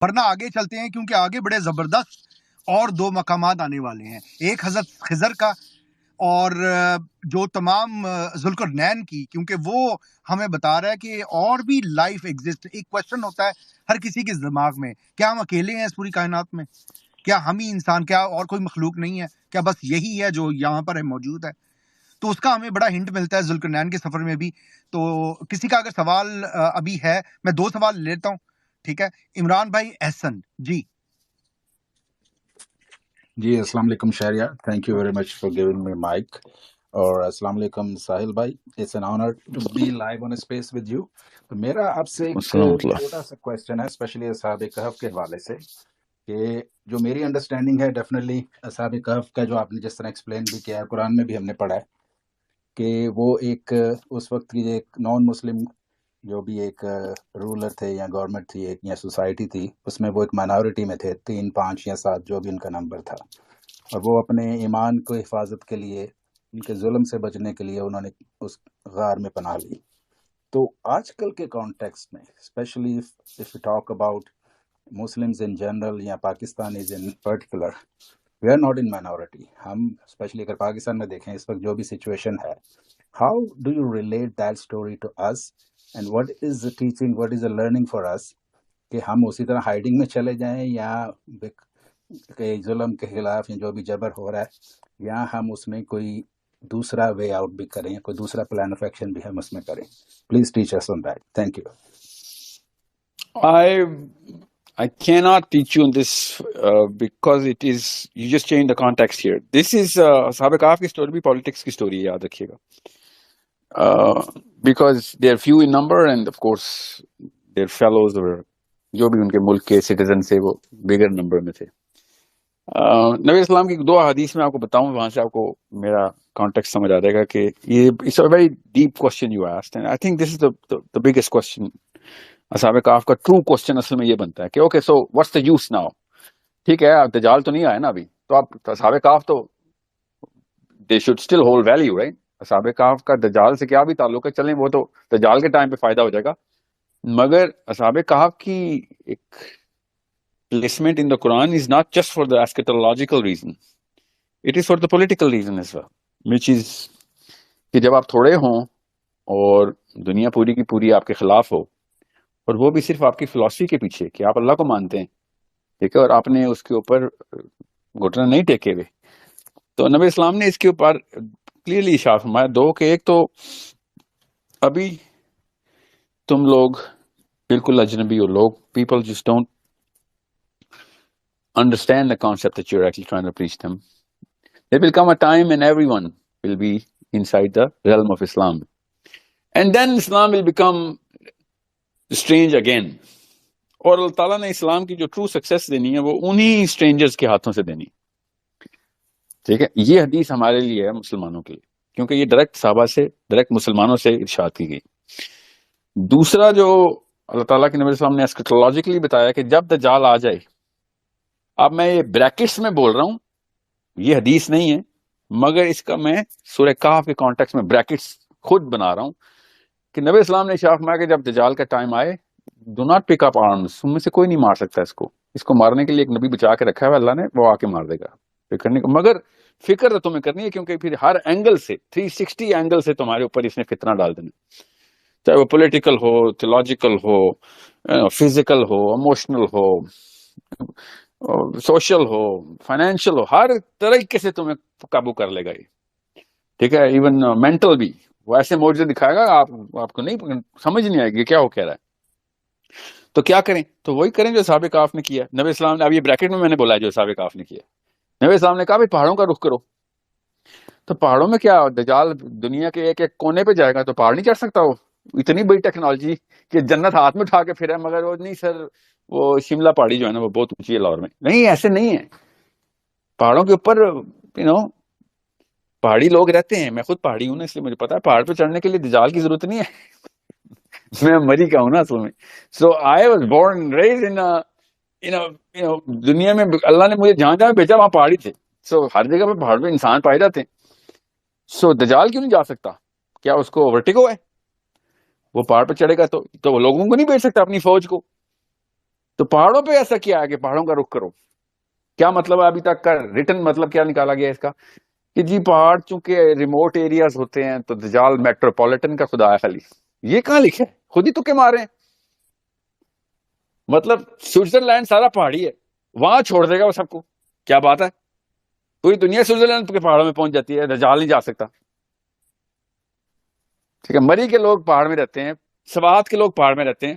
ورنہ آگے چلتے ہیں کیونکہ آگے بڑے زبردست اور 2 مقامات آنے والے ہیں، ایک حضرت خضر کا اور جو تمام ذوالقرنین کی، کیونکہ وہ ہمیں بتا رہا ہے کہ اور بھی لائف ایگزسٹ. ایک کوشچن ہوتا ہے ہر کسی کے دماغ میں، کیا ہم اکیلے ہیں اس پوری کائنات میں؟ کیا ہم ہی انسان، کیا اور کوئی مخلوق نہیں ہے؟ کیا بس یہی ہے جو یہاں پر ہے موجود ہے؟ تو اس کا ہمیں بڑا ہنٹ ملتا ہے ذوالقرنین کے سفر میں بھی. تو کسی کا اگر سوال ابھی ہے، میں 2 سوال لیتا ہوں، ٹھیک ہے؟ عمران بھائی احسن جی. جی السلام علیکم Shahryar, thank you very much for giving me mic. اور السلام علیکم ساحل بھائی، it's an honour to be live on space with you. تو میرا آپ سے ایک چھوٹا سا کویسچن ہے، اسپیشلی اصحاب کہف کے حوالے سے، کہ جو میری انڈرسٹینڈنگ ہے ڈیفینیٹلی اصحاب کہف کا جو آپ نے جس طرح ایکسپلین بھی کیا ہے، قرآن میں بھی ہم نے پڑھا ہے کہ وہ ایک اس وقت کی ایک نان مسلم جو بھی ایک رولر تھے یا گورنمنٹ تھی ایک یا سوسائٹی تھی، اس میں وہ ایک مائنورٹی میں تھے، 3 5 یا 7 جو بھی ان کا نمبر تھا، اور وہ اپنے ایمان کو حفاظت کے لیے، ان کے ظلم سے بچنے کے لیے انہوں نے اس غار میں پناہ لی. تو آج کل کے کانٹیکسٹ میں specially if you talk about Muslims in general یا Pakistanis in particular, we are not in minority. ہم اسپیشلی اگر پاکستان میں دیکھیں اس وقت جو بھی سچویشن ہے، how do you relate that story to us and what is the teaching, what is the learning for us, کہ ہم اسی طرح ہائیڈنگ میں چلے جائیں یا کہ ظلم کے خلاف یا جو بھی جبر ہو رہا ہے، یا ہم اس میں کوئی دوسرا وے آؤٹ بھی کریں، کوئی دوسرا پلان آف ایکشن بھی ہم اس میں کریں. Please teach us on that. Thank you. I cannot teach you on this because it is, you just change the context here. This is Ashab Kahf ki story bhi politics ki story hai, yaad rakhiyega. Because they are few in number and of course their fellows or جو بھی ان کے ملک کے citizen سے وہ بگر number میں تھے. نبی اسلام کی 2 حدیث میں آپ کو بتاؤں، وہاں سے آپ کو میرا کانٹیکٹ سمجھ آ جائے گا کہ یہ it's a very deep question you asked, and I think this is the biggest question. اصحاب کہف کا ٹرو کوسچن اصل میں یہ بنتا ہے کہ okay so what's the use now. ٹھیک ہے، دجال تو نہیں آیا نا ابھی، تو آپ اصحاب کہف تو they should still hold value, right? اصحاب کہف کا دجال سے کیا بھی تعلق ہے، چلیں وہ تو دجال کے ٹائم پہ فائدہ ہو جائے گا، مگر اصحاب کہف کی ایک placement in the Quran is not just for the eschatological reason, it is for the political reason as well, which is کہ جب آپ تھوڑے ہوں اور دنیا پوری کی پوری آپ کے خلاف ہو، اور وہ بھی صرف آپ کی فلسفی کے پیچھے کہ آپ اللہ کو مانتے ہیں، ٹھیک ہے، اور آپ نے اس کے اوپر گھٹنے نہیں ٹیکے ہوئے، تو نبی اسلام نے اس کے اوپر کلیئرلی اشارہ فرمایا 2 کہ ایک تو ابھی تم لوگ بالکل اجنبی ہو، لوگ people just don't understand the concept that you're actually trying to preach them. There will come a time when everyone will be inside the realm of Islam. And then Islam will become strange again. اور اللہ تعالیٰ نے اسلام کی جو true success دینی ہے وہ انہی strangers کے ہاتھوں سے دینی. ٹھیک ہے، یہ حدیث ہمارے لیے ہے مسلمانوں کے لیے، کیونکہ یہ ڈائریکٹ صحابہ سے، ڈائریکٹ مسلمانوں سے ارشاد کی گئی. دوسرا جو اللہ تعالیٰ کے نبی صلی اللہ علیہ وسلم نے اسکیٹولوجیکلی بتایا کہ جب دجال آ جائے، اب میں یہ بریکٹس میں بول رہا ہوں، یہ حدیث نہیں ہے، مگر اس کا میں سورہ کہف کے کانٹیکس میں بریکٹس خود بنا رہا ہوں کہ نبی اسلام نے ارشاد فرمایا کہ جب دجال کا ٹائم آئے، do not pick up arms, ان میں سے کوئی نہیں مار سکتا اس کو مارنے کے لیے ایک نبی بچا کے رکھا ہے اللہ نے، وہ آ کے مار دے گا. کرنے کو مگر فکر تو تمہیں کرنی ہے، کیونکہ پھر ہر اینگل سے 360 اینگل سے تمہارے اوپر اس نے فتنہ ڈال دینا، چاہے وہ پولیٹیکل ہو، تھیولوجیکل ہو، فزیکل ہو، ایموشنل ہو، سوشل ہو، فائنینشیل ہو، ہر طریقے سے تمہیں قابو کر لے گا یہ. ٹھیک ہے، ایون مینٹل بھی وہ ایسے معجزے دکھائے گا آپ کو نہیں سمجھ نہیں آئے گی کیا وہ کہہ رہا ہے. تو کیا کریں؟ تو وہی کریں جو اصحاب کہف نے کیا. نبی اسلام نے، اب یہ بریکٹ میں نے بولا ہے جو اصحاب کہف نے کیا، نبی اسلام نے کہا بھی پہاڑوں کا رخ کرو. تو پہاڑوں میں کیا، دجال دنیا کے ایک ایک کونے پہ جائے گا تو پہاڑ نہیں چڑھ سکتا، وہ اتنی بڑی ٹیکنالوجی کہ جنت ہاتھ میں اٹھا کے پھرے، مگر وہ نہیں سر، وہ شملہ پہاڑی جو ہے نا وہ بہت اونچی ہے لاہور میں، نہیں ایسے نہیں ہے. پہاڑوں کے اوپر پہاڑی لوگ رہتے ہیں، میں خود پہاڑی ہوں نا، اس لیے مجھے پتا ہے پہاڑ پہ چڑھنے کے لیے دجال کی ضرورت نہیں ہے. میں مری کا ہوں نا اصل میں. سو آئی واز بورن ریز ان دنیا میں، اللہ نے مجھے جہاں جہاں بھیجا وہاں پہاڑی تھے. سو ہر جگہ پہ پہاڑ پہ انسان پائے جاتے ہیں. سو دجال کیوں نہیں جا سکتا؟ کیا اس کو ورٹیگو ہے؟ وہ پہاڑ پہ چڑھے گا تو وہ لوگوں کو نہیں بھیج سکتا اپنی فوج کو. تو پہاڑوں پہ ایسا کیا ہے کہ پہاڑوں کا رخ کرو؟ کیا مطلب ہے ابھی تک کا ریٹن مطلب کیا نکالا گیا اس کا؟ کہ جی پہاڑ چونکہ ریموٹ ایریاز ہوتے ہیں تو دجال میٹروپولیٹن کا خدا ہے خالی. یہ کہاں لکھا ہے؟ خود ہی تو کے مارے ہیں. مطلب سوئٹزرلینڈ سارا پہاڑی ہے, وہاں چھوڑ دے گا وہ سب کو. کیا بات ہے, پوری دنیا سوئٹزرلینڈ کے پہاڑوں میں پہنچ جاتی ہے, دجال نہیں جا سکتا. ٹھیک ہے, مری کے لوگ پہاڑ میں رہتے ہیں, سوات کے لوگ پہاڑ میں رہتے ہیں,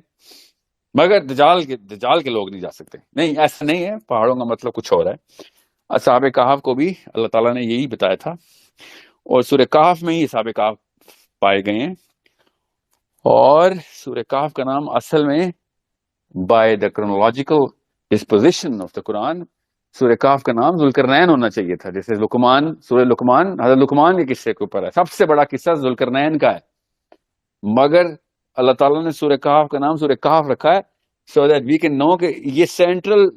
مگر دجال کے لوگ نہیں جا سکتے. نہیں, ایسا نہیں ہے, پہاڑوں کا مطلب کچھ اور ہے. اصحاب کہف کو بھی اللہ تعالیٰ نے یہی بتایا تھا, اور سورہ کہف میں ہی اصحاب کہف پائے گئے ہیں. اور سورہ کہف کا نام اصل میں by the chronological disposition of the Quran, سورہ کہف کا نام ذوالقرنین ہونا چاہیے تھا. جیسے لقمان, سورہ لقمان حضرت لقمان کے قصے کے اوپر ہے, سب سے بڑا قصہ ذوالقرنین کا ہے, مگر اللہ تعالیٰ نے سورہ کہف کا نام سورہ کہف رکھا ہے سو دیٹ وی کین نو کہ یہ سینٹرل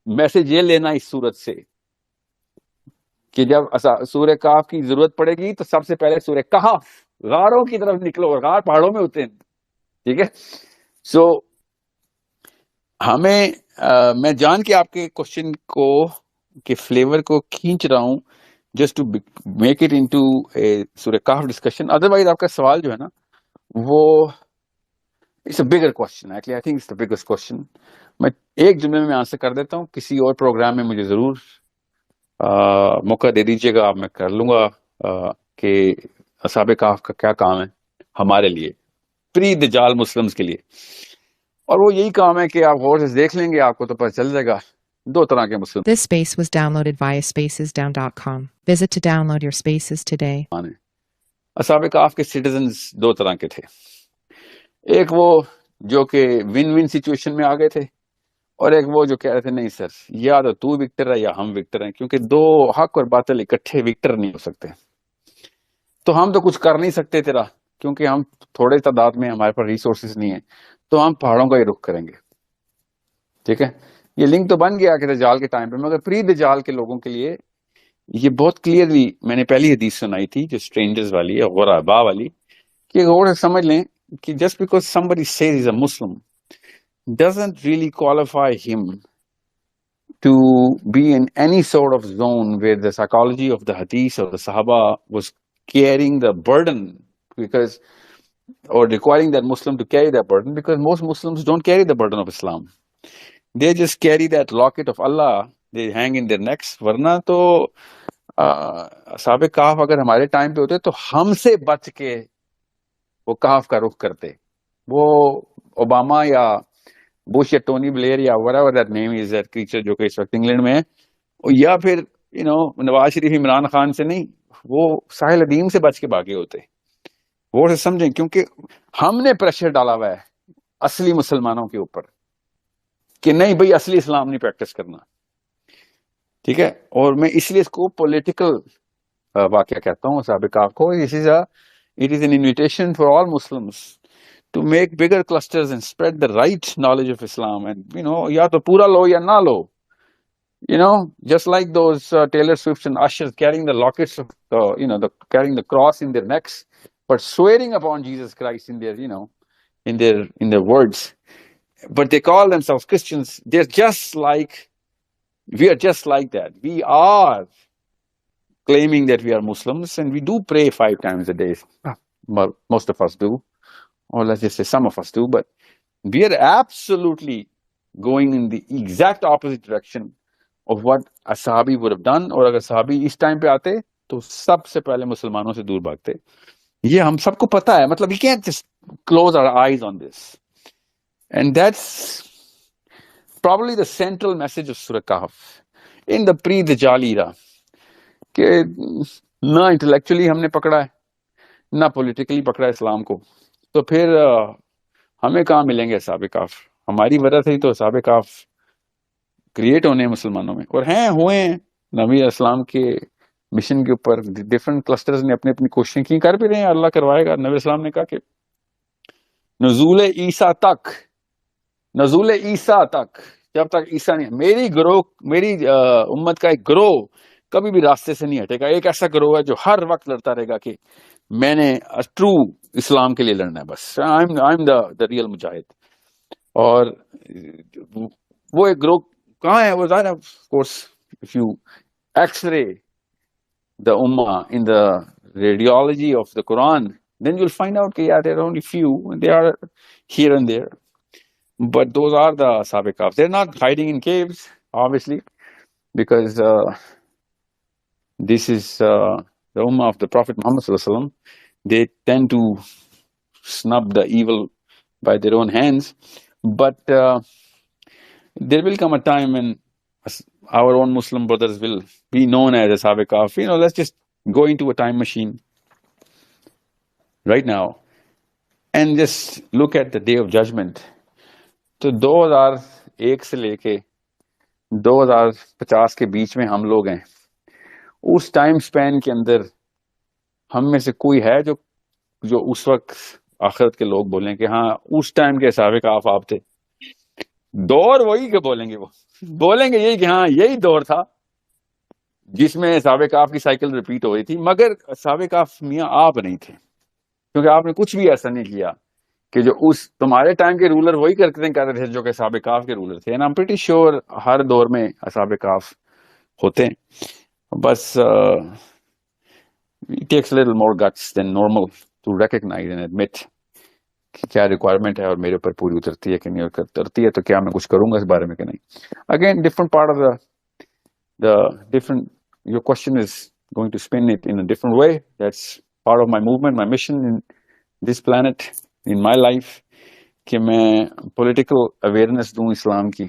میسج یہ لینا اس صورت سے کہ جب سورہ کہف کی ضرورت پڑے گی تو سب سے پہلے سورہ کہف, غاروں کی طرف نکلو, اور غار پہاڑوں میں ہوتے ہیں. ٹھیک ہے, سو ہمیں میں جان کے آپ کے کوشچن کو کے فلیور کو کھینچ رہا ہوں just to make it into a سورہ کہف ڈسکشن. ادروائز آپ کا سوال جو ہے نا وہ it's a bigger question, actually I think it's the biggest question. میں ایک جملے میں آنسر کر دیتا ہوں, کسی اور پروگرام میں مجھے ضرور موقع دے دیجیے گا, میں کر لوں گا کہ اصحاب کہف کا کیا کام ہے ہمارے لیے, پری دجال مسلمز کے لیے. اور وہ یہی کام ہے کہ آپ غور سے دیکھ لیں گے, آپ کو تو پتہ چل جائے گا دو طرح کے مسلم. This space was downloaded via spacesdown.com. Visit to download your spaces today. اصحاب کہف کے سٹیزنز دو طرح کے تھے. ایک وہ جو کہ ون ون سچویشن میں آ گئے تھے, اور ایک وہ جو کہہ رہے تھے نہیں سر, یا تو وکٹر ہے یا ہم وکٹر ہیں, کیونکہ دو حق اور باطل اکٹھے وکٹر نہیں ہو سکتے. تو ہم تو کچھ کر نہیں سکتے تیرا, کیونکہ ہم تھوڑے تعداد میں, ہمارے پاس ریسورسز نہیں ہیں, تو ہم پہاڑوں کا ہی رخ کریں گے. ٹھیک ہے, یہ لنک تو بن گیا کہ دجال کے ٹائم پہ, مگر پری دجال کے لوگوں کے لیے یہ بہت کلیئرلی, میں نے پہلی حدیث سنائی تھی جو اسٹرینجرز والی ہے, غربا والی, کہ غور سے سمجھ لیں کہ just because somebody says he's a Muslim doesn't really qualify him to be in any sort of zone where the psychology of the hadith or the Sahaba was carrying the burden, because or requiring that Muslim to carry that burden, because most Muslims don't carry the burden of Islam. They just carry that locket of Allah, they hang in their necks. ورنہ تو اصحاب کہف اگر ہمارے time پہ ہوتے تو ہم سے بچ کے وہ کہف کا رخ کرتے. وہ اوباما یا بش یا ٹونی بلیئر یا whatever that name is, that creature جو کہ اس وقت انگلینڈ میں ہے, یا پھر نواز شریف عمران خان سے نہیں, وہ ساحل ادیم سے بچ کے بھاگے ہوتے. وہ سمجھیں, کیونکہ ہم نے پریشر ڈالا ہوا ہے اصلی مسلمانوں کے اوپر کہ نہیں بھائی اصلی اسلام نہیں پریکٹس کرنا. ٹھیک ہے, اور میں اس لیے اس کو پولیٹیکل واقعہ کہتا ہوں اصحاب کہف کو. It is an invitation for all Muslims to make bigger clusters and spread the right knowledge of Islam. And یا تو پورا لو یا نہ لو. Just like those Taylor Swifts and Ushers carrying the lockets of carrying the cross in their necks, but swearing upon Jesus Christ in their in their words. But they call themselves Christians. We are just like that. We are claiming that we are Muslims, and we do pray 5 times a day. Most of us do, or let's just say some of us do, but we are absolutely going in the exact opposite direction of what a sahabi would have done. اور اگر صحابی اس time پہ آتے تو سب سے پہلے مسلمانوں سے دور بھاگتے. یہ ہم سب کو پتا ہے, مطلب we can't just close our eyes on this. And that's probably the central message of Surah Kahf in the pre-Dajjal era. کہ نہ انٹلیکچولی ہم نے پکڑا ہے, نہ پولیٹیکلی پکڑا ہے اسلام کو, تو پھر ہمیں کہاں ملیں گے اصحاب کہف. ہماری وجہ سے ہی تو اصحاب کہف کریٹ ہونے ہیں مسلمانوں میں, اور ہوئے ہیں نبی اسلام کے مشن کے اوپر. ڈفرنٹ کلسٹرز نے اپنی اپنی کوششیں کی, کر بھی رہے ہیں, اللہ کروائے گا. نبی اسلام نے کہا کہ نزول عیسیٰ تک جب تک عیسیٰ نہیں, میری امت کا ایک گروہ کبھی بھی راستے سے نہیں ہٹے گا. ایک ایسا گروہ ہے جو ہر وقت لڑتا رہے گا کہ میں نے ٹرو اسلام کے لیے لڑنا ہے, بس آئی ایم دا ریئل مجاہد. اور وہ ایک گروہ کہاں ہے؟ وہ ظاہر ہے of course if you X ray the ummah in the radiology of the Quran, then you'll find out that there are only few, and they are here and there. But those are the Sabiqas. They're not hiding in caves, obviously, because this is the ummah of the Prophet Muhammad Sallallahu Alaihi Wasallam. They tend to snub the evil by their own hands. But there will come a time when our own Muslim brothers will be known as Ashab Kahf. Let's just go into a time machine right now and just look at the day of judgment. تو 2001 سے لے کے 2050 کے بیچ میں ہم لوگ ہیں. اس time سپین کے اندر ہم میں سے کوئی ہے جو اس وقت آخرت کے لوگ بولیں کہ ہاں اس ٹائم کے Ashab Kahf آپ تھے؟ دور وہی کہ بولیں گے، وہ بولیں گے یہی کہ ہاں یہی دور تھا جس میں Ashab Kahf کی سائیکل ریپیٹ ہو رہی تھی. مگر Ashab Kahf میاں آپ نہیں تھے، کیونکہ آپ نے کچھ بھی ایسا نہیں کیا کہ جو اس تمہارے ٹائم کے رولر وہی کر رہے تھے جو کہ Ashab Kahf کے رولر تھے. I'm pretty sure ہر دور میں Ashab Kahf ہوتے ہیں. بس it takes a little more guts than normal to recognize and admit کہ کیا ریکوائرمنٹ ہے اور میرے اوپر پوری اترتی ہے کہ نہیں اترتی ہے، تو کیا میں کچھ کروں گا اس بارے میں کہ نہیں. Again different part of the different, your question is going to spin it in a different way. That's part of my movement, my mission in this planet, in my life, کہ میں پولیٹیکل اویئرنیس دوں اسلام کی،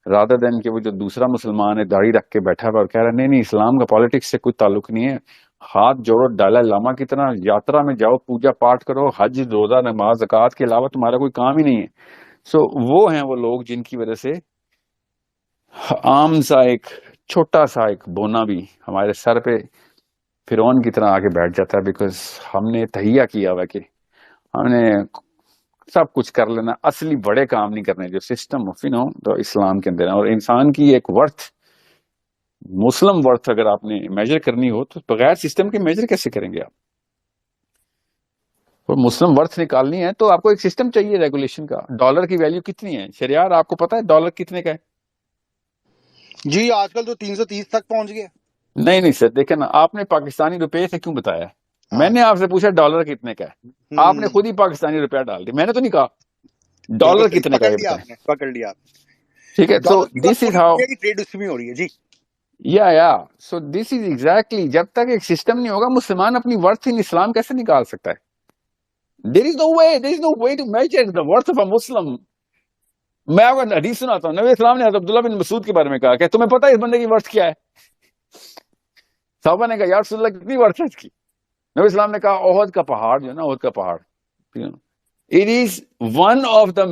rather than کہ وہ جو دوسرا مسلمان ہے داڑھی رکھ کے بیٹھا ہوا اور کہہ رہا ہے نہیں اسلام کا پالیٹکس سے کوئی تعلق نہیں ہے، ہاتھ جوڑو ڈالا لاما کی طرح، یاترا میں جاؤ، پوجا پاٹ کرو، حج روزہ نماز زکوٰۃ کے علاوہ تمہارا کوئی کام ہی نہیں ہے. سو وہ ہیں وہ لوگ جن کی وجہ سے عام سا ایک چھوٹا سا ایک بونا بھی ہمارے سر پہ فرعون کی طرح آگے بیٹھ جاتا ہے، بیکاز ہم نے تہیہ کیا ہوا کہ ہم نے سب کچھ کر لینا، اصلی بڑے کام نہیں کرنے جو سسٹم آف تو اسلام کے اندر ہے. اور انسان کی ایک ورتھ، مسلم ورتھ اگر آپ نے میجر کرنی ہو تو بغیر سسٹم کے میجر کیسے کریں گے آپ؟ اور مسلم ورتھ نکالنی ہے تو آپ کو ایک سسٹم چاہیے ریگولیشن کا. ڈالر کی ویلیو کتنی ہے شریار؟ آپ کو پتا ہے ڈالر کتنے کا ہے؟ جی آج کل تو 330 تک پہنچ گیا. نہیں سر، دیکھیں نا، آپ نے پاکستانی روپے سے کیوں بتایا؟ میں نے آپ سے پوچھا ڈالر کتنے کا ہے، آپ نے خود ہی پاکستانی روپیہ ڈال دی، میں نے تو نہیں کہا ڈالر کتنے کا ہے. پکڑ لیا ٹھیک ہے، سو دس از ہاؤ ٹریڈ اس میں ہو رہی ہے. جی یا سو دس از ایگزیکٹلی، جب تک ایک سسٹم نہیں ہوگا مسلمان اپنی ورتھ ان اسلام کیسے نکال سکتا ہے؟ There is no way to measure the worth of a Muslim. میں آپ کو حدیث سناتا ہوں، نبی اسلام نے حضرت عبداللہ بن مسعود کے بارے میں کہا کہ تمہیں پتا ہے اس بندے کی ورتھ کیا ہے؟ صحابہ نے کہا یا رسول اللہ کتنی ورتھ ہے اس کی؟ نبی اسلام نے کہا احد کا پہاڑ جو ہے نا، احد کا پہاڑ، it is one of the,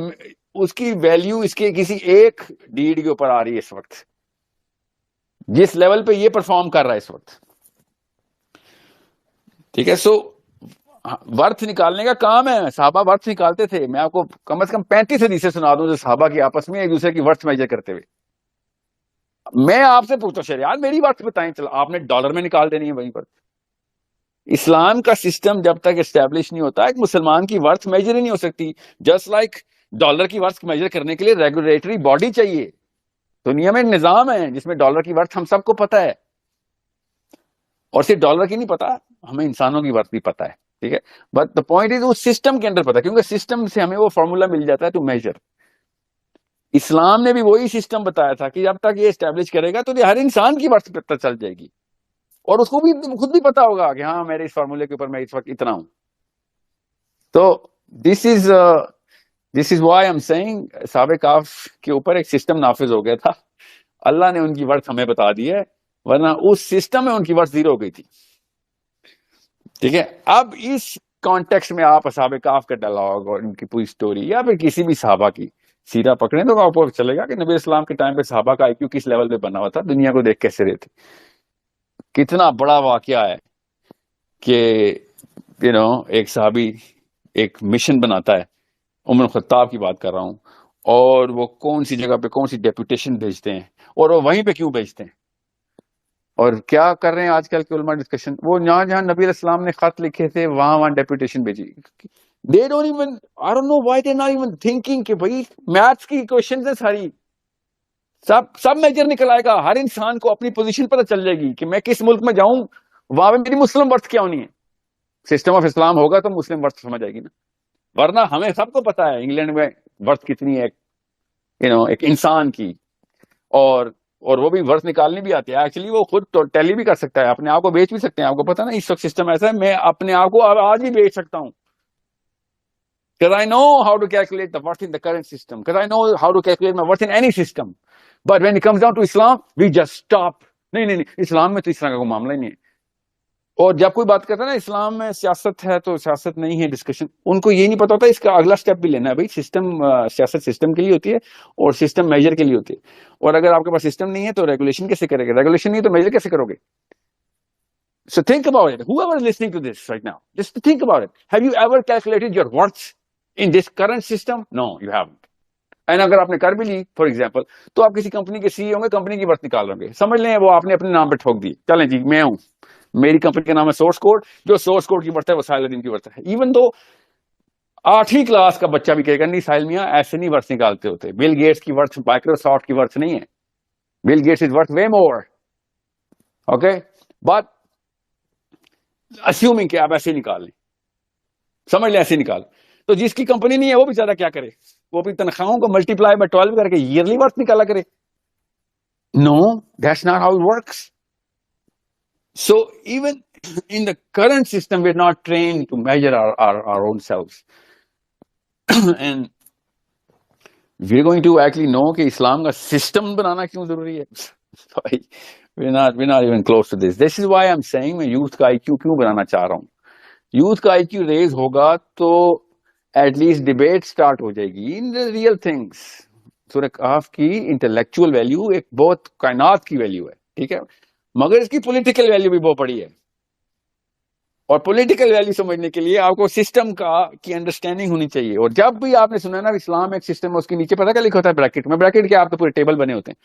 اس کی ویلیو اس کے کسی ایک ڈیڈ کے اوپر آ رہی ہے اس وقت، جس لیول پہ یہ پرفارم کر رہا ہے اس وقت. ٹھیک ہے، سو ورتھ نکالنے کا کام ہے. صحابہ ورتھ نکالتے تھے. میں آپ کو کم از کم 35 حدیثیں سنا دوں جو صحابہ کی آپس میں ایک دوسرے کی ورتھ میجر کرتے ہوئے. میں آپ سے پوچھتا ہوں شریعت میری ورتھ بتائیں، چلو آپ نے ڈالر میں نکال دینی ہے وہی ورتھ. اسلام کا سسٹم جب تک اسٹیبلش نہیں ہوتا ایک مسلمان کی ورتھ میجر ہی نہیں ہو سکتی. جسٹ لائک ڈالر کی ورتھ میجر کرنے کے لیے ریگولیٹری باڈی چاہیے. دنیا میں نظام ہے جس میں ڈالر کی ورتھ ہم سب کو پتا ہے، اور صرف ڈالر کی نہیں پتا، ہمیں انسانوں کی ورتھ بھی پتا ہے. ٹھیک ہے، بٹ دا پوائنٹ از اس سسٹم کے اندر پتا، کیونکہ سسٹم سے ہمیں وہ فارمولا مل جاتا ہے ٹو میجر. اسلام نے بھی وہی سسٹم بتایا تھا کہ جب تک یہ اسٹیبلش کرے گا تو یہ ہر انسان کی ورتھ پتہ چل جائے گی، اور اس کو بھی خود بھی پتا ہوگا کہ ہاں میرے اس فارمولے کے اوپر میں اس وقت اتنا ہوں. تو this is why I'm seeing Ashab Kahf کے اوپر ایک سسٹم نافذ ہو گیا تھا. اللہ نے ان کی ورتھ ہمیں بتا دی ہے، ورنہ اس سسٹم میں ان کی ورتھ زیرو ہو گئی تھی. ٹھیک ہے، اب اس کانٹیکسٹ میں آپ Ashab Kahf کا ڈائلاگ اور ان کی پوری سٹوری یا پھر کسی بھی صحابہ کی سیرہ پکڑیں تو آپ کو چلے گا کہ نبی اسلام کے ٹائم پہ صحابہ کا IQ کس لیول پہ بنا ہوا تھا، دنیا کو دیکھ کیسے رہے تھے. کتنا بڑا واقعہ ہے کہ ایک صحابی ایک مشن بناتا ہے، عمر خطاب کی بات کر رہا ہوں، اور وہ کون سی جگہ پہ کون سی ڈیپوٹیشن بھیجتے ہیں، اور وہ وہیں پہ کیوں بھیجتے ہیں، اور کیا کر رہے ہیں آج کل کے علماء ڈسکشن. وہ جہاں نبی علیہ السلام نے خط لکھے تھے وہاں ڈیپوٹیشن بھیجی. They don't even, I don't know why they're not even thinking کہ بھائی میتھس کی کوشچنز ہیں ساری. سب میجر نکل آئے گا. ہر انسان کو اپنی پوزیشن پتہ چل جائے گی کہ میں کس ملک میں جاؤں, وہاں پہ میری مسلم ورتھ کیا ہونی ہے. سسٹم آف اسلام ہوگا تو مسلم ورتھ سمجھ آئے گی نا. ورنہ ہمیں سب کو پتا ہے انگلینڈ میں ورتھ کتنی ہے ایک انسان کی, اور وہ بھی ورتھ نکالنی بھی آتی ہے. ایکچولی وہ خود ٹیلی بھی کر سکتا ہے, اپنے آپ کو بیچ بھی سکتے ہیں. آپ کو پتا نا اس وقت سسٹم ایسا ہے, میں اپنے آپ کو آج بھی بیچ سکتا ہوں. Because I know how to calculate the worth in the current system. Because I know how to calculate my worth in any system. But when it comes down to Islam, we just stop. نہیں, اسلام میں تو اس طرح کا کوئی معاملہ ہی نہیں ہے. اور جب کوئی بات کرتا ہے نا اسلام میں سیاست ہے تو سیاست نہیں ہے ڈسکشن, ان کو یہ نہیں پتا ہوتا اس کا اگلا سٹیپ بھی لینا ہے. بھائی سسٹم, سیاست سسٹم کے لیے ہوتی ہے اور سسٹم میجر کے لیے ہوتی ہے. اور اگر آپ کے پاس سسٹم نہیں ہے تو ریگولیشن کیسے کرے گا, ریگولیشن نہیں ہے تو میجر کیسے کرو گے. So think about it. Whoever is listening to this right now, just think about it. Have you ever calculated your worth in this current system? No, you haven't. And اگر آپ نے کر بھی لی فار ایگزامپل, تو آپ کسی company کے سی ہوں گے, کمپنی کی ورتھ نکال لیں گے. سمجھ لیں وہ آپ نے اپنے نام پہ ٹھوک دی, چلیں جی میں ہوں, میری کمپنی کا نام ہے سورس کوڈ, جو سورس کوڈ کی ورتھ ہے وہ ساحل الدین کی ورتھ ہے. ایون تو 8ویں کلاس کا بچہ بھی کہے گا نہیں ساحل میاں ایسے نہیں ورتھ نکالتے ہوتے. بل گیٹس کی ورتھ مائکروسافٹ کی ورتھ نہیں ہے. Bill Gates is worth way more. Okay, but assuming کہ آپ ایسے ہی نکال لیں, سمجھ لیں ایسے نکال. تو جس کی کمپنی نہیں ہے وہ بیچارہ کیا کرے, وہ اپنی تنخواہوں کو ملٹی پلائی بائی 12 کر کے ایئرلی ورتھ نکالا کرے. No, that's not how it works. So even in the current system, we're not trained to measure our own selves. And we're going to actually know کہ اسلام کا system بنانا کیوں ضروری ہے. we're not even close to this. This is why I'm saying میں youth کا IQ کیوں بنانا چاہ رہا ہوں. یوتھ کا IQ ریز ہوگا تو ایٹ لیسٹ ڈبیٹ سٹارٹ ہو جائے گی ان ریئل تھنگس. سورہ کہف کی انٹلیکچوئل ویلیو ایک بہت کائنات کی ویلیو ہے, ٹھیک ہے, مگر اس کی پولیٹیکل ویلیو بھی بہت بڑی ہے. اور پولیٹیکل ویلیو سمجھنے کے لیے آپ کو سسٹم کی انڈرسٹینڈنگ ہونی چاہیے. اور جب بھی آپ نے سنا نا اسلام ایک سسٹم ہے, اس کے نیچے پتا کیا لکھا ہوتا ہے بریکٹ میں. بریکٹ کے آپ تو پورے ٹیبل بنے ہوتے ہیں,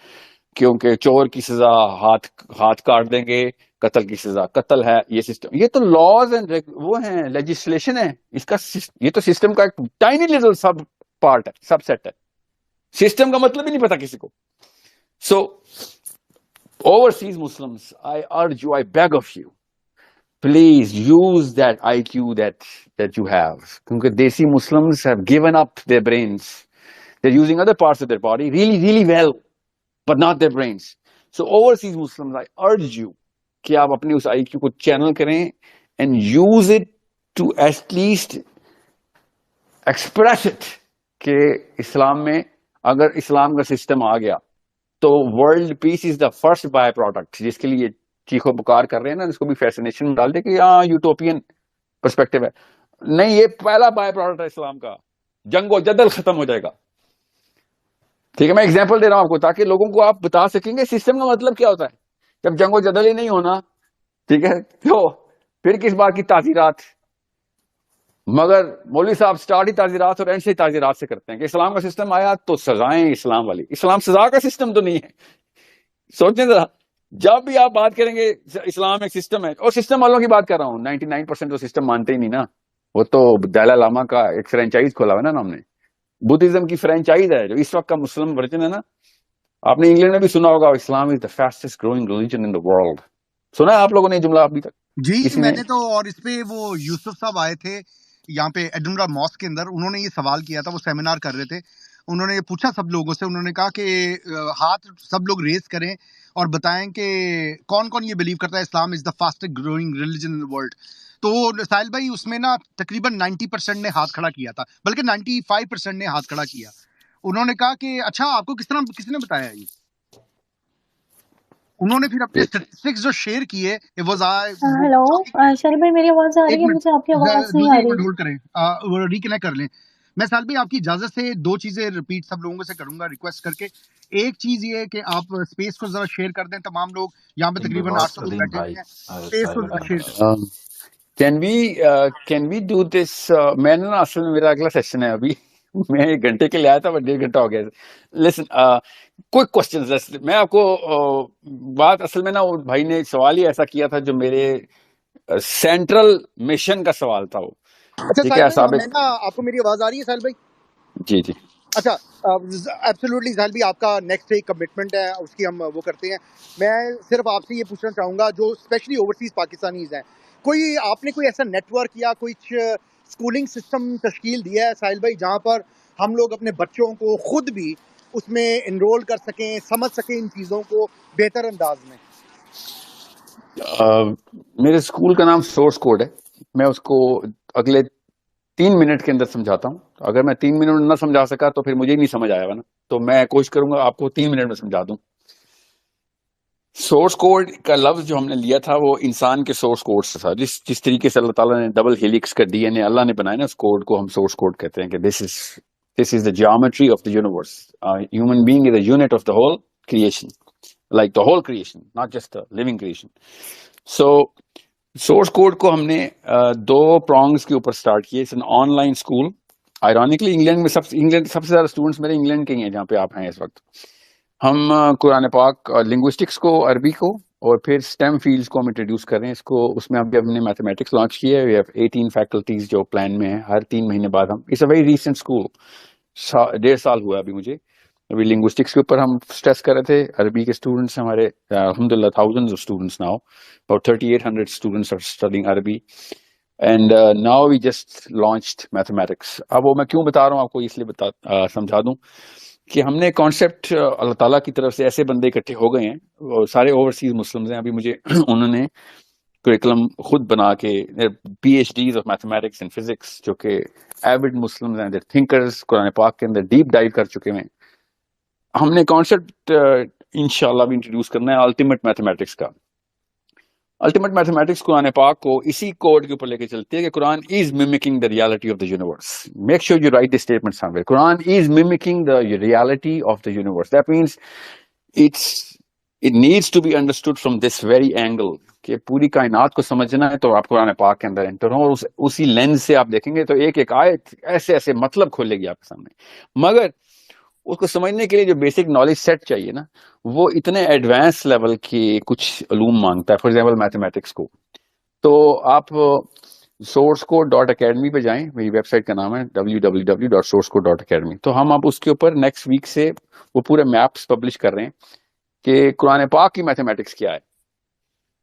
کیونکہ چور کی سزا ہاتھ کاٹ دیں گے, قتل کی سزا قتل ہے. یہ سسٹم, یہ تو لاز اینڈ وہ ہیں, لیجسلیشن ہے اس کا. یہ تو سسٹم کا ایک ٹائنی لٹل سب پارٹ ہے, سب سیٹ ہے. سسٹم کا مطلب ہی نہیں پتا کسی کو. سو overseas Muslims, I urge you, I beg of you, please use that IQ that you have. Because Desi Muslims have given up their brains. They're using other parts of their body really, really well, but not their brains. So overseas Muslims, I urge you کہ آپ اپنے اس IQ کو channel کریں and use it to at least express it کہ اسلام میں اگر اسلام کا system آ گیا تو world peace is the first by product. جس کے لیے چیخو پکار کر رہے ہیں نا, اس کو بھی فیسنیشن ڈال دے کہ ہاں یوٹوپین پرسپیکٹو ہے. نہیں, یہ پہلا بائی پروڈکٹ ہے اسلام کا. جنگ و جدل ختم ہو جائے گا. ٹھیک ہے, میں ایگزامپل دے رہا ہوں آپ کو تاکہ لوگوں کو آپ بتا سکیں گے سسٹم کا مطلب کیا ہوتا ہے. جب جنگ و جدل ہی نہیں ہونا, ٹھیک ہے, تو پھر کس بات کی تعزیرات. مگر مولوی صاحب سٹارٹ ہی تعزیرات اور اینڈ سے تعزیرات سے کرتے ہیں کہ اسلام کا سسٹم آیا تو سزائیں اسلام والی. اسلام سزا کا سسٹم تو نہیں ہے. سوچیں ذرا, جب بھی آپ بات کریں گے اسلام ایک سسٹم ہے, اور سسٹم والوں کی بات کر رہا ہوں, 99% تو سسٹم مانتے ہی نہیں نا. وہ تو دلائی لاما کا ایک فرینچائز کھولا ہوا نا ہم نے, بدھزم کی فرینچائز ہے جو اس وقت کا مسلم ورژن ہے نا. آپ نے انگلینڈ میں بھی سنا ہوگا Islam is the fastest growing religion in the world. سنا ہے آپ لوگوں نے جملہ ابھی تک؟ جی میں نے تو, اور اس پہ وہ یوسف صاحب آئے تھے یہاں پہ ایڈنبرا ماسک کے اندر, انہوں نے یہ سوال کیا تھا, وہ سیمینار کر رہے تھے, انہوں نے یہ پوچھا سب لوگوں سے, انہوں نے کہا کہ ہاتھ سب لوگ ریز کریں اور بتائیں کہ کون کون یہ بلیو کرتا ہے Islam is the fastest growing religion in world. تو ساحل بھائی اس میں نا تقریباً 90% نے ہاتھ کھڑا کیا تھا, بلکہ 95% نے ہاتھ کھڑا کیا. انہوں نے کہا کہ اچھا آپ کو کس نے بتایا یہ. انہوں نے پھر اپنے اسٹیٹسٹکس جو شیئر کیے, ہیلو شاہل بھائی, میری آواز آ رہی ہے؟ مجھے آپ کی آواز نہیں آ رہی. ہولڈ کریں, ریکنیکٹ کر لیں. میں ساحل بھائی آپ کی اجازت سے 2 چیزیں ریپیٹ سب لوگوں سے کروں گا ریکویسٹ کر کے. ایک چیز یہ ہے کہ آپ اسپیس کو ذرا شیئر کر دیں, تمام لوگ یہاں پہ تقریباً 800 لوگ بیٹھے ہوئے ہیں, اسپیس کو شیئر کر دیں. Can we do this? میں نے نا اصل میں میرا اگلا سیشن ہے ابھی, میں 1 گھنٹے کے لیے آیا تھا, بٹ 1.5 گھنٹہ ہو گیا. لسن, کوئک کوشچنز. میں آپ کو بات, اصل میں نا وہ بھائی نے سوال ہی ایسا کیا تھا جو میرے سینٹرل مشن کا سوال تھا وہ. اچھا ٹھیک ہے ساحل بھائی, صاحب, میں نا آپ کو میری آواز آ رہی ہے ساحل بھائی؟ جی جی اچھا ایبسلیوٹلی سہیل بھی آپ کا نیکسٹ ایک کمٹمنٹ ہے اس کی ہم وہ کرتے ہیں. میں صرف آپ سے یہ پوچھنا چاہوں گا جو اسپیشلی اوورسیز پاکستانیز ہیں, کوئی آپ نے کوئی ایسا نیٹ ورک یا کوئی اسکولنگ سسٹم تشکیل دیا ہے ساحل بھائی جہاں پر ہم لوگ اپنے بچوں کو خود بھی اس میں انرول کر سکیں, سمجھ سکیں ان چیزوں کو بہتر انداز میں؟ میرے اسکول کا نام سورس کوڈ ہے. میں اس کو اگلے 3 منٹ کے اندر سمجھاتا ہوں. اگر میں 3 منٹ نہ سمجھا سکا تو پھر مجھے ہی نہیں سمجھ آیا گا نا, تو میں کوشش کروں گا آپ کو 3 منٹ میں سمجھا دوں. سورس کوڈ کا لفظ جو ہم نے لیا تھا وہ انسان کے سورس کوڈ سے تھا. جس طریقے سے اللہ تعالیٰ نے ڈبل ہیلکس کا ڈی این اے اللہ نے بنایا نا, اس کوڈ کو ہم سورس کوڈ کہتے ہیں کہ this is the geometry of the universe. Human being is a unit of the whole creation, like the whole creation, not just the living creation. So source code کو ہم نے 2 prongs کے اوپر start کیے. It's an online school. Ironically England میں سب سے زیادہ students میرے انگلینڈ کے ہی ہیں جہاں پہ آپ ہیں اس وقت. ہم قرآن پاک لنگوسٹکس کو, عربی کو, اور پھر STEM فیلڈس کو ہم انٹروڈیوس کر رہے ہیں. اس کو اس میں ابھی ہم نے میتھمیٹکس لانچ کیا ہے. We have 18 فیکلٹیز جو پلان میں ہیں. ہر 3 مہینے بعد ہم, it's a very recent school, 1.5 سال ہوا ابھی مجھے. ابھی لنگوسٹکس کے اوپر ہم اسٹریس کر رہے تھے. عربی کے اسٹوڈنٹس ہمارے الحمدللہ thousands of students now, about 3,800 students are studying Arabi, and now we just launched mathematics. اب وہ میں کیوں بتا رہا ہوں آپ کو, اس لیے سمجھا دوں کہ ہم نے کانسیپٹ اللہ تعالیٰ کی طرف سے ایسے بندے اکٹھے ہو گئے ہیں, سارے اوورسیز مسلمز ہیں. ابھی مجھے انہوں نے کریکلم خود بنا کے PhDs of mathematics and physics جو کہ ایوڈ مسلمز ہیں, they're thinkers, قرآن پاک کے اندر ڈیپ ڈائیو کر چکے ہیں. ہم نے کانسیپٹ انشاءاللہ بھی انٹروڈیوس کرنا ہے الٹیمیٹ میتھمیٹکس کا. الٹیمیٹ میتھمیٹکس قرآن پاک کو اسی کوڈ کے اوپر لے کے چلتی ہے کہ Quran is mimicking the reality of the universe. Make sure you write this statement somewhere. Quran is mimicking the reality of the universe. That means it needs to be understood from this very angle کہ پوری کائنات کو سمجھنا ہے تو آپ قرآن پاک کے اندر انٹر ہو, اسی لینز سے آپ دیکھیں گے تو ایک ایک آیت ایسے ایسے مطلب کھولے گی آپ کے سامنے. مگر اس کو سمجھنے کے لیے جو بیسک نالج سیٹ چاہیے نا, وہ اتنے ایڈوانس لیول کے کچھ علوم مانگتا ہے. فار ایگزامپل میتھمیٹکس کو, تو آپ sourcecode.academy پہ جائیں, میری ویب سائٹ کا نام ہے www.sourcecode.academy. تو ہم اب اس کے اوپر نیکسٹ ویک سے وہ پورے میپس پبلش کر رہے ہیں کہ قرآن پاک کی میتھمیٹکس کیا ہے.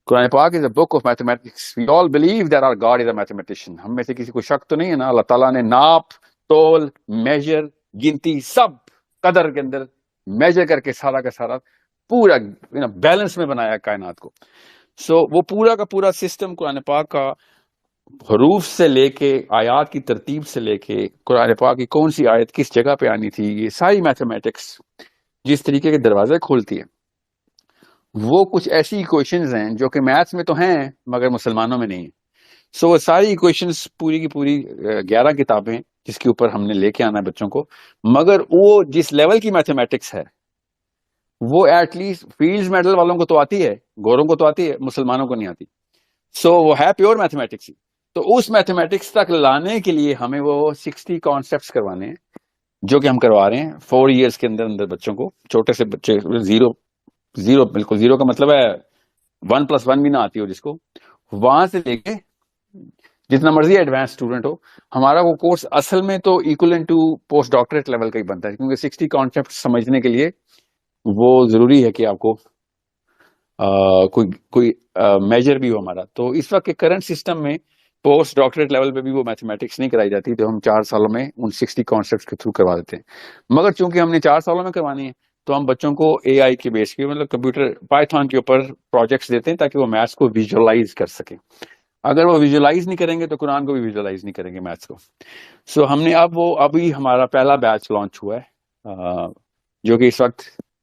قرآن پاک is a book of mathematics. We all believe that our God is a mathematician. ہم میں سے کسی کو شک تو نہیں ہے نا, اللہ تعالیٰ نے ناپ, تول, میجر, گنتی, سب قدر کے اندر میجر کر کے سارا کا سارا پورا بیلنس میں بنایا کائنات کو. سو وہ پورا کا پورا سسٹم قرآن پاک کا حروف سے لے کے آیات کی ترتیب سے لے کے قرآن پاک کی کون سی آیت کس جگہ پہ آنی تھی, یہ ساری میتھمیٹکس جس طریقے کے دروازے کھولتی ہے, وہ کچھ ایسی ایکویشنز ہیں جو کہ میتھس میں تو ہیں مگر مسلمانوں میں نہیں ہیں. سو وہ ساری ایکویشنز پوری کی پوری 11 کتابیں جس کے اوپر ہم نے لے کے آنا ہے بچوں کو. مگر وہ جس لیول کی میتھمیٹکس ہے وہ ایٹ لیسٹ فیلڈز میڈل والوں کو تو آتی ہے, گوروں کو تو آتی ہے, مسلمانوں کو نہیں آتی. سو وہ ہے پیور میتھمیٹکس ہی. تو اس میتھمیٹکس تک لانے کے لیے ہمیں وہ 60 کانسیپٹس کروانے ہیں جو کہ ہم کروا رہے ہیں 4 ایئرس کے اندر اندر بچوں کو. چھوٹے سے بچے زیرو بالکل زیرو کا مطلب ہے 1+1 بھی نہ آتی ہو جس کو, وہاں سے لے کے جتنا مرضی ایڈوانس اسٹوڈنٹ ہو. ہمارا وہ کورس اصل میں تو equivalent to post doctorate level کا ہی بنتا ہے, کیونکہ 60 کانسیپٹ سمجھنے کے لیے وہ ضروری ہے کہ آپ کو کوئی میجر بھی ہو ہمارا. تو اس وقت کے کرنٹ سسٹم میں پوسٹ ڈاکٹریٹ لیول پہ بھی وہ میتھمیٹکس نہیں کرائی جاتی, تو ہم 4 سالوں میں ان 60 کانسیپٹس کے تھرو کروا دیتے ہیں. مگر چونکہ ہم نے 4 سالوں میں کروانی ہے تو ہم بچوں کو AI کے بیس کے مطلب کمپیوٹر پائتھون کے اوپر پروجیکٹس دیتے ہیں تاکہ وہ میتھس کو ویژولاز کر سکیں. اگر وہ ویژولاز نہیں کریں گے تو قرآن کو بھی ویژولاز نہیں کریں گے, میتھس کو. سو ہم نے ابھی ہمارا پہلا بیچ لانچ ہوا ہے جو کہ اس وقت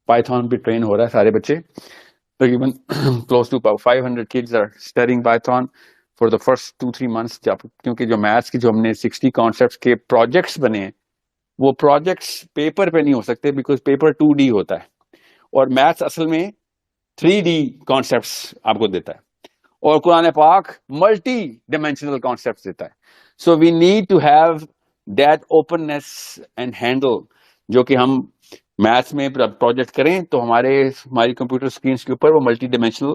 پائتھون پہ ٹرین ہو رہا ہے. سارے بچے تقریباً close to 500 kids are studying Python for the first 2-3 months. کیونکہ جو میتھس کی جو ہم نے 60 کانسیپٹس کے پروجیکٹس بنے ہیں وہ پروجیکٹس پیپر پہ نہیں ہو سکتے, بیکاز پیپر 2D ہوتا ہے اور میتھس اصل میں 3D کانسیپٹس آپ کو دیتا ہے, اور قرآن پاک ملٹی ڈائمینشنل کانسیپٹس دیتا ہے. So we need to have that openness and handle, جو کہ ہم میتھس میں پروجیکٹ کریں تو ہماری کمپیوٹر اسکرینس کے اوپر وہ ملٹی ڈائمینشنل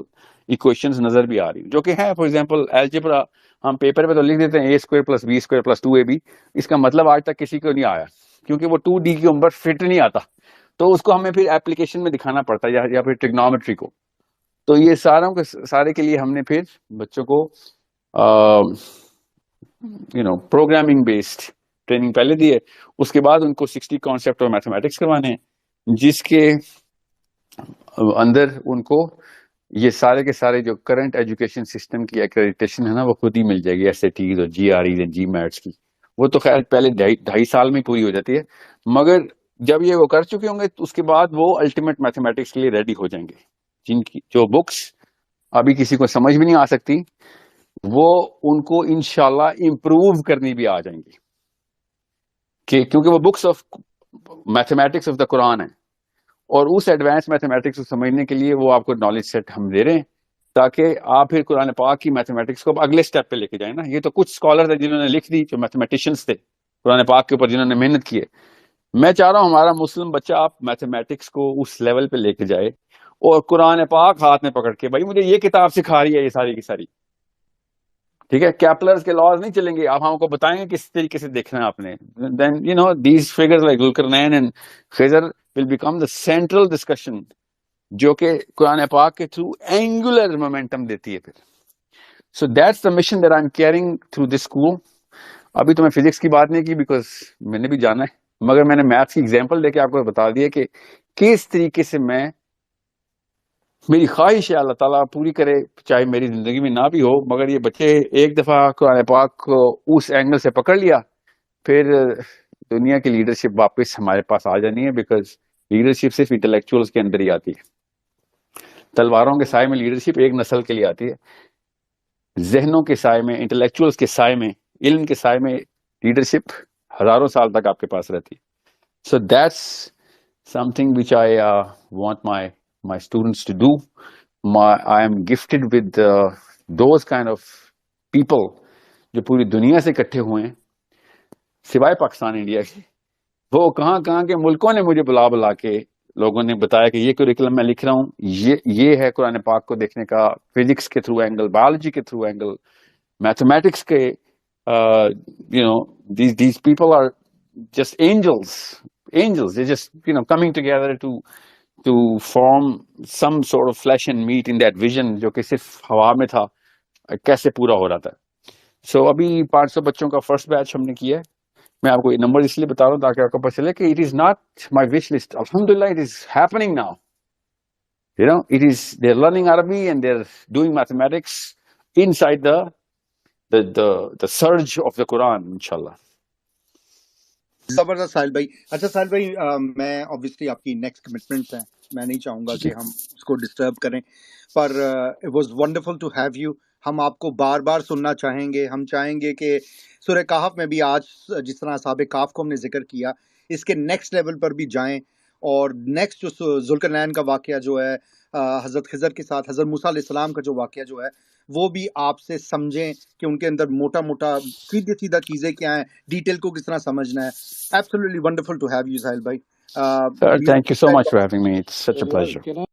ایکویشنز نظر بھی آ رہی جو کہ ہے. فار ایگزامپل الجبرا ہم پیپر پہ تو لکھ دیتے ہیں A² + B² + 2AB, اس کا مطلب آج تک کسی کو نہیں آیا کیونکہ وہ 2D کے اوپر فٹ نہیں آتا, تو اس کو ہمیں پھر ایپلیکیشن میں دکھانا پڑتا ہے, یا پھر ٹریگنومیٹری کو. تو یہ سارے کے لیے ہم نے پھر بچوں کو پروگرامنگ بیسڈ ٹریننگ پہلے دی ہے. اس کے بعد ان کو 60 کانسیپٹ اور میتھمیٹکس کروانے ہیں, جس کے اندر ان کو یہ سارے کے سارے جو کرنٹ ایجوکیشن سسٹم کی ایکریڈیٹیشن ہے نا, وہ خود ہی مل جائے گی, SATs اور GREs اور GMATs کی. وہ تو خیر پہلے 2.5 سال میں پوری ہو جاتی ہے, مگر جب یہ وہ کر چکے ہوں گے تو اس کے بعد وہ الٹیمیٹ میتھمیٹکس کے لیے ریڈی ہو جائیں گے. جن کی جو بکس ابھی کسی کو سمجھ بھی نہیں آ سکتی, وہ ان کو انشاءاللہ امپروو کرنی بھی آ جائیں گی, کیونکہ وہ books of mathematics of the Quran ہیں, اور اس ایڈوانس میتھمیٹکس کو سمجھنے کے لیے وہ آپ کو نالج سیٹ ہم دے رہے ہیں, تاکہ آپ پھر قرآن پاک کی میتھمیٹکس کو اگلے سٹیپ پہ لے کے جائیں نا. یہ تو کچھ اسکالر ہیں جنہوں نے لکھ دی, جو میتھمیٹیشینس تھے قرآن پاک کے اوپر, جنہوں نے محنت کی ہے. میں چاہ رہا ہوں ہمارا مسلم بچہ آپ میتھمیٹکس کو اس لیول پہ لے کے جائے, اور قرآن پاک ہاتھ میں پکڑ کے, بھائی مجھے یہ کتاب سکھا رہی ہے یہ ساری کی ساری, ٹھیک ہے, کیپلرز کے لاز نہیں چلیں گے, آپ ہم کو بتائیں گے کس طریقے سے دیکھنا ہے آپ نے. Then these figures like Zulqarnain and Khizr will become the central discussion, جو کہ قرآن پاک کے تھرو اینگولر مومنٹم دیتی ہے پھر. So that's the mission that I am carrying through this school. ابھی تو میں فزکس کی بات نہیں کی بیکاز میں نے بھی جانا ہے, مگر میں نے میتھس کی ایگزامپل دے کے آپ کو بتا دیا کہ کس طریقے سے میری خواہش ہے اللہ تعالیٰ پوری کرے, چاہے میری زندگی میں نہ بھی ہو, مگر یہ بچے ایک دفعہ قرآن پاک کو اس اینگل سے پکڑ لیا, پھر دنیا کی لیڈرشپ واپس ہمارے پاس آ جانی ہے, بیکاز لیڈرشپ صرف انٹلیکچوئلس کے اندر ہی آتی ہے. تلواروں کے سائے میں لیڈرشپ ایک نسل کے لیے آتی ہے, ذہنوں کے سائے میں, انٹلیکچوئلس کے سائے میں, علم کے سائے میں لیڈرشپ ہزاروں سال تک آپ کے پاس رہتی ہے. So that's some thing which I want my students to do. I am gifted with those kind of people جو پوری دنیا سے اکٹھے ہوئے ہیں سوائے پاکستان انڈیا کے. وہ کہاں کے ملکوں نے مجھے بلا کے لوگوں نے بتایا کہ یہ کریکولم میں لکھ رہا ہوں, یہ ہے قرآن پاک کو دیکھنے کا فزکس کے تھرو اینگل, بایولوجی کے تھرو اینگل, میتھمیٹکس کے. these people are just angels. They're just coming together to form some sort of flesh and meat in that vision جو کہ صرف ہوا میں تھا, کیسے پورا ہو رہا تھا. سو ابھی 500 بچوں کا فرسٹ بیچ ہم نے کیا ہے. میں آپ کو یہ نمبر اس لیے بتا رہا ہوں تاکہ آپ کو پتہ چلے کہ it is not my wish list. الحمدللہ it is happening now. it is they're learning Arabic and they're doing mathematics inside the surge of the Quran, inshallah. زبردست ساحل بھائی. اچھا ساحل بھائی, میں obviously آپ کی نیکسٹ کمٹمنٹس ہیں, میں نہیں چاہوں گا کہ ہم اس کو ڈسٹرب کریں, پر it was wonderful to have you. ہم آپ کو بار بار سننا چاہیں گے. ہم چاہیں گے کہ سورہ کہف میں بھی آج جس طرح اصحاب کہف کو ہم نے ذکر کیا, اس کے نیکسٹ لیول پر بھی جائیں, اور نیکسٹ جو ذوالقرنین کا واقعہ جو ہے حضرت خضر کے ساتھ, حضرت موسیٰ علیہ السلام کا جو واقعہ جو ہے, وہ بھی آپ سے سمجھیں کہ ان کے اندر موٹا سیدھا چیزیں کیا ہیں, ڈیٹیل کو کس طرح سمجھنا ہے. Absolutely wonderful to have you, Sahil bhai. Sir, thank you so much for having me. It's such a pleasure.